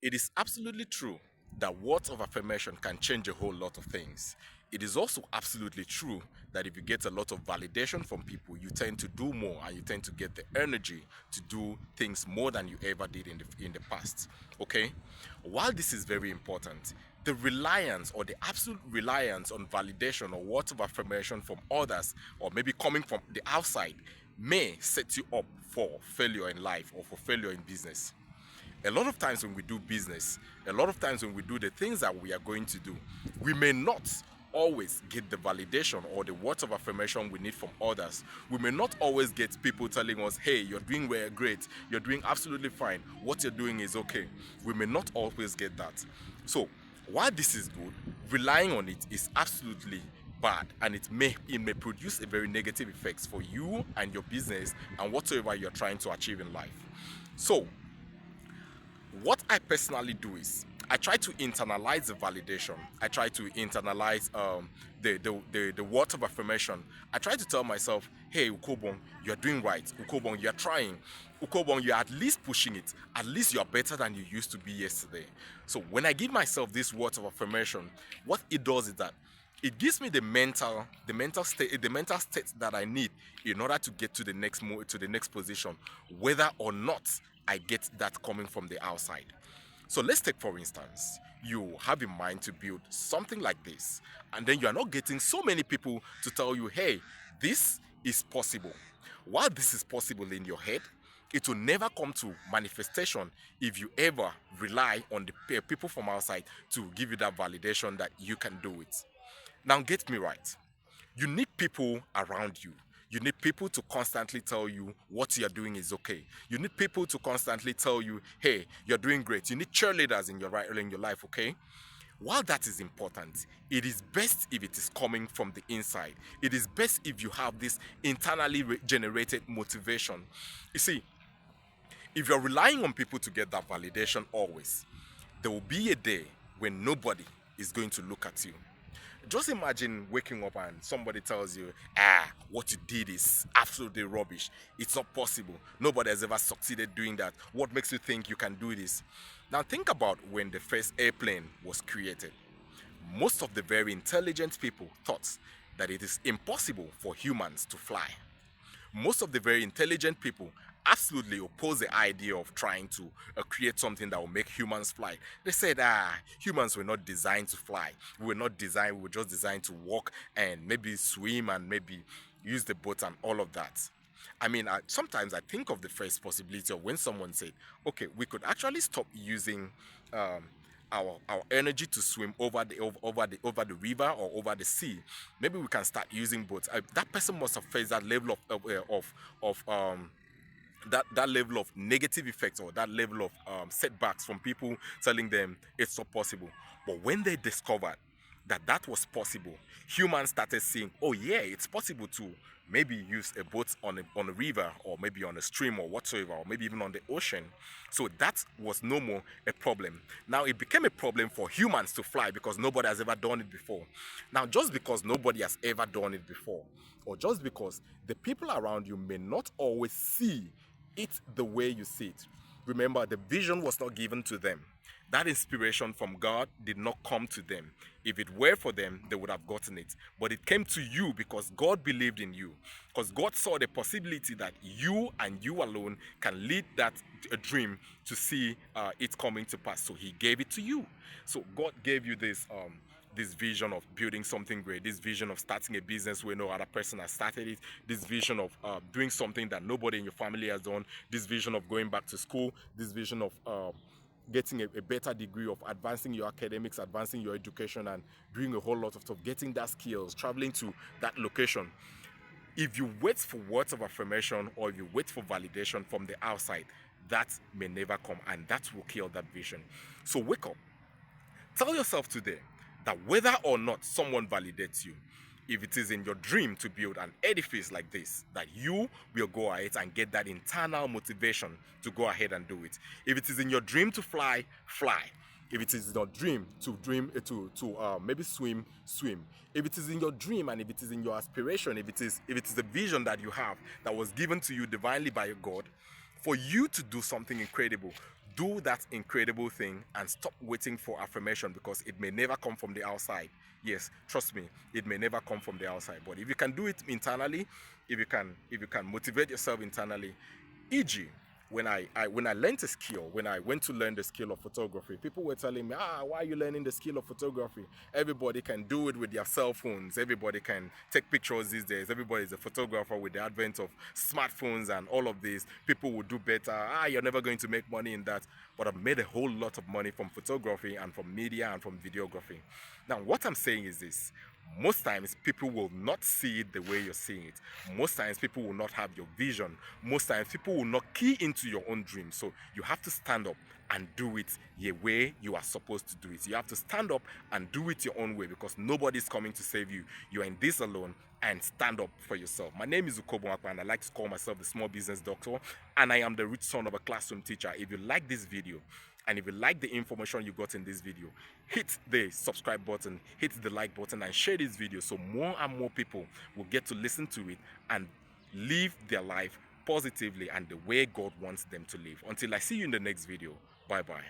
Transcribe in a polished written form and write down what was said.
It is absolutely true that words of affirmation can change a whole lot of things. It is also absolutely true that if you get a lot of validation from people, you tend to do more and you tend to get the energy to do things more than you ever did in the past. Okay? While this is very important, the reliance or the absolute reliance on validation or words of affirmation from others or maybe coming from the outside may set you up for failure in life or for failure in business. A lot of times when we do business, a lot of times when we do the things that we are going to do, we may not always get the validation or the words of affirmation we need from others. We may not always get people telling us, hey, you're doing well, great, you're doing absolutely fine, what you're doing is okay. We may not always get that. So, while this is good, relying on it is absolutely bad, and it may produce a very negative effects for you and your business and whatsoever you're trying to achieve in life. So, what I personally do is I try to internalize the validation. I try to internalize the words of affirmation. I try to tell myself, hey, Ukobong, you're doing right. Ukobong, you're trying. Ukobong, you're at least pushing it. At least you're better than you used to be yesterday. So when I give myself these words of affirmation, what it does is that it gives me the mental state that I need in order to get to to the next position, whether or not I get that coming from the outside. So let's take, for instance, you have in mind to build something like this, and then you are not getting so many people to tell you, hey, this is possible. While this is possible in your head, it will never come to manifestation if you ever rely on the people from outside to give you that validation that you can do it. Now, get me right. You need people around you. You need people to constantly tell you what you're doing is okay. You need people to constantly tell you, hey, you're doing great. You need cheerleaders in your life, okay? While that is important, it is best if it is coming from the inside. It is best if you have this internally generated motivation. You see, if you're relying on people to get that validation always, there will be a day when nobody is going to look at you. Just imagine waking up and somebody tells you, what you did is absolutely rubbish. It's not possible. Nobody has ever succeeded doing that. What makes you think you can do this? Now think about when the first airplane was created. Most of the very intelligent people thought that it is impossible for humans to fly. Most of the very intelligent people absolutely oppose the idea of trying to create something that will make humans fly. They said, humans were not designed to fly. We were just designed to walk and maybe swim and maybe use the boat and all of that. I mean, sometimes I think of the first possibility of when someone said, okay, we could actually stop using um, our energy to swim over the river or over the sea. Maybe we can start using boats. That person must have faced that level of that level of negative effects or that level of setbacks from people telling them it's not possible. But when they discovered that that was possible, humans started saying, oh yeah, it's possible to maybe use a boat on a river or maybe on a stream or whatsoever, or maybe even on the ocean. So that was no more a problem. Now it became a problem for humans to fly because nobody has ever done it before. Now just because nobody has ever done it before, or just because the people around you may not always see it the way you see it. Remember, the vision was not given to them. That inspiration from God did not come to them. If it were for them, they would have gotten it. But it came to you because God believed in you. Because God saw the possibility that you and you alone can lead that a dream to see it coming to pass. So He gave it to you. So God gave you this vision of building something great, this vision of starting a business where no other person has started it, this vision of doing something that nobody in your family has done, this vision of going back to school, this vision of getting a better degree, of advancing your academics, advancing your education, and doing a whole lot of stuff, getting that skills, traveling to that location. If you wait for words of affirmation or if you wait for validation from the outside, that may never come, and that will kill that vision. So wake up. Tell yourself today that whether or not someone validates you, if it is in your dream to build an edifice like this, that you will go ahead and get that internal motivation to go ahead and do it. If it is in your dream to fly, fly. If it is in your dream to maybe swim. If it is in your dream and if it is in your aspiration, if it is a vision that you have that was given to you divinely by God, for you to do something incredible, do that incredible thing and stop waiting for affirmation, because it may never come from the outside. Yes, trust me, it may never come from the outside. But if you can do it internally, if you can motivate yourself internally, e.g., when I learned a skill, when I went to learn the skill of photography, people were telling me, why are you learning the skill of photography? Everybody can do it with their cell phones. Everybody can take pictures these days. Everybody is a photographer. With the advent of smartphones and all of this, people will do better. You're never going to make money in that. But I've made a whole lot of money from photography and from media and from videography. Now, what I'm saying is this: most times people will not see it the way you're seeing it. Most times people will not have your vision. Most times people will not key into your own dream. So you have to stand up and do it the way you are supposed to do it. You have to stand up and do it your own way, because nobody's coming to save you. You are in this alone, and stand up for yourself. My name is Ukobo Akpa, and I like to call myself the small business doctor, and I am the rich son of a classroom teacher. If you like this video, and if you like the information you got in this video, hit the subscribe button, hit the like button, and share this video so more and more people will get to listen to it and live their life positively and the way God wants them to live. Until I see you in the next video, bye bye.